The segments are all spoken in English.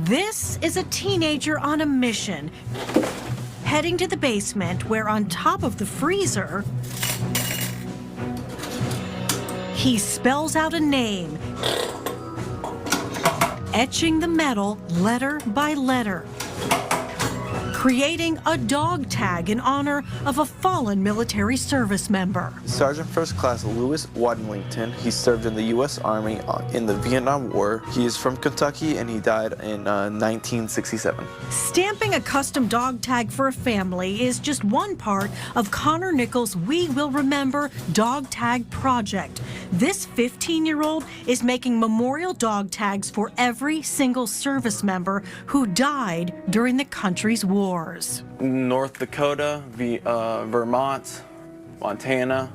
This is a teenager on a mission, heading to the basement where on top of the freezer, he spells out a name, etching the metal letter by letter, creating a dog tag in honor of a fallen military service member. Sergeant First Class Lewis Wadlington, he served in the U.S. Army in the Vietnam War. He is from Kentucky and he died in 1967. Stamping a custom dog tag for a family is just one part of Connor Nichols' We Will Remember dog tag project. This 15-year-old is making memorial dog tags for every single service member who died during the country's wars. North Dakota, Vermont, Montana,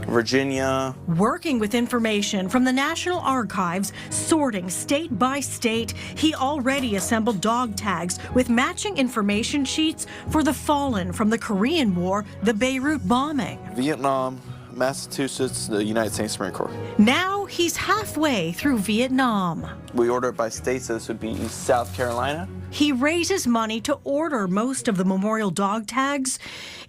Virginia. Working with information from the National Archives, sorting state by state, he already assembled dog tags with matching information sheets for the fallen from the Korean War, the Beirut bombing. Vietnam, Massachusetts, the United States Marine Corps. Now he's halfway through Vietnam. We order it by state, so this would be South Carolina. He raises money to order most of the memorial dog tags.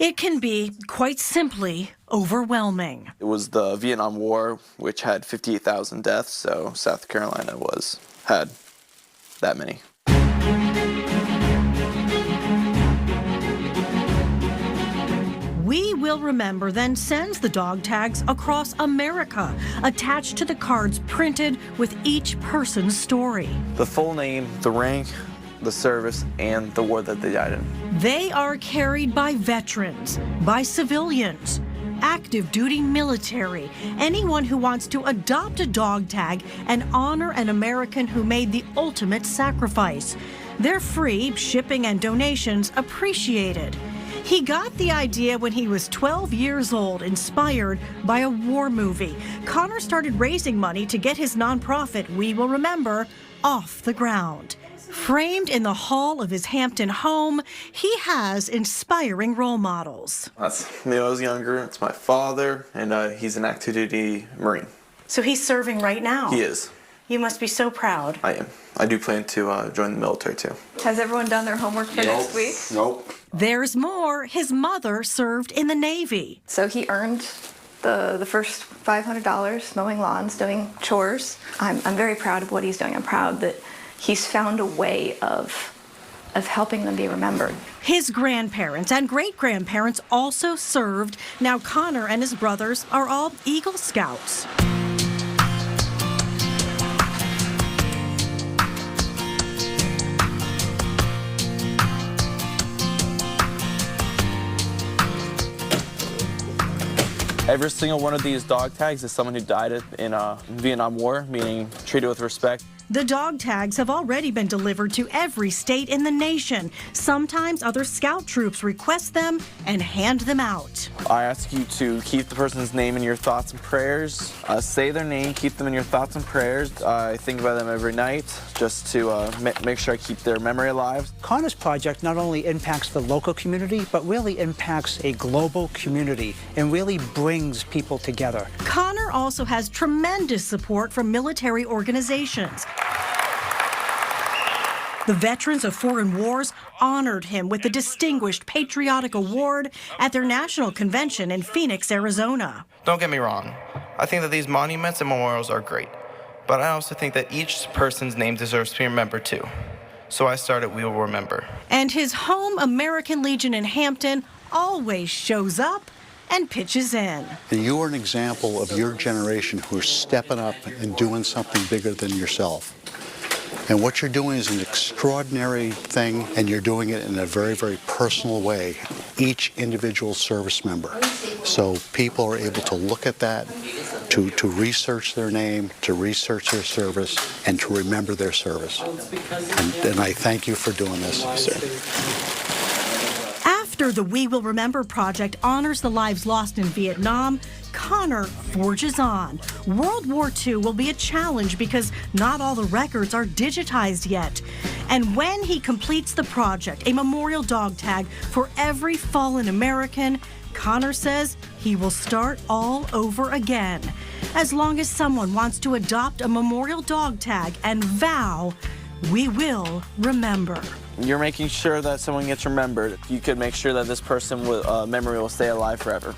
It can be, quite simply, overwhelming. It was the Vietnam War, which had 58,000 deaths, so South Carolina had that many. We Will Remember then sends the dog tags across America, attached to the cards printed with each person's story. The full name, the rank, the service, and the war that they died in. They are carried by veterans, by civilians, active duty military, anyone who wants to adopt a dog tag and honor an American who made the ultimate sacrifice. They're free, shipping and donations appreciated. He got the idea when he was 12 years old, inspired by a war movie. Connor started raising money to get his nonprofit, We Will Remember, off the ground. Framed in the hall of his Hampton home, he has inspiring role models. That's me when I was younger. It's my father, and he's an active duty Marine. So he's serving right now? He is. You must be so proud. I am. I do plan to join the military too. Has everyone done their homework for next week? Nope. There's more. His mother served in the Navy. So he earned the first $500 mowing lawns, doing chores. I'm very proud of what he's doing. I'm proud that he's found a way of helping them be remembered. His grandparents and great-grandparents also served. Now Connor and his brothers are all Eagle Scouts. Every single one of these dog tags is someone who died in Vietnam War, meaning treated with respect. The dog tags have already been delivered to every state in the nation. Sometimes other scout troops request them and hand them out. I ask you to keep the person's name in your thoughts and prayers. Say their name, keep them in your thoughts and prayers. I think about them every night just to make sure I keep their memory alive. Connor's project not only impacts the local community, but really impacts a global community and really brings people together. Connor also has tremendous support from military organizations. The veterans of foreign wars honored him with the Distinguished Patriotic Award at their national convention in Phoenix, Arizona. Don't get me wrong. I think that these monuments and memorials are great, but I also think that each person's name deserves to be remembered too. So I started We Will Remember. And his home, American Legion in Hampton, always shows up and pitches in. You are an example of your generation who are stepping up and doing something bigger than yourself. And what you're doing is an extraordinary thing, and you're doing it in a very, very personal way, each individual service member. So people are able to look at that, to research their name, to research their service, and to remember their service. And I thank you for doing this, sir. After the We Will Remember project honors the lives lost in Vietnam, Connor forges on. World War II will be a challenge because not all the records are digitized yet. And when he completes the project, a memorial dog tag for every fallen American, Connor says he will start all over again. As long as someone wants to adopt a memorial dog tag and vow we will remember. You're making sure that someone gets remembered. You could make sure that this person memory will stay alive forever.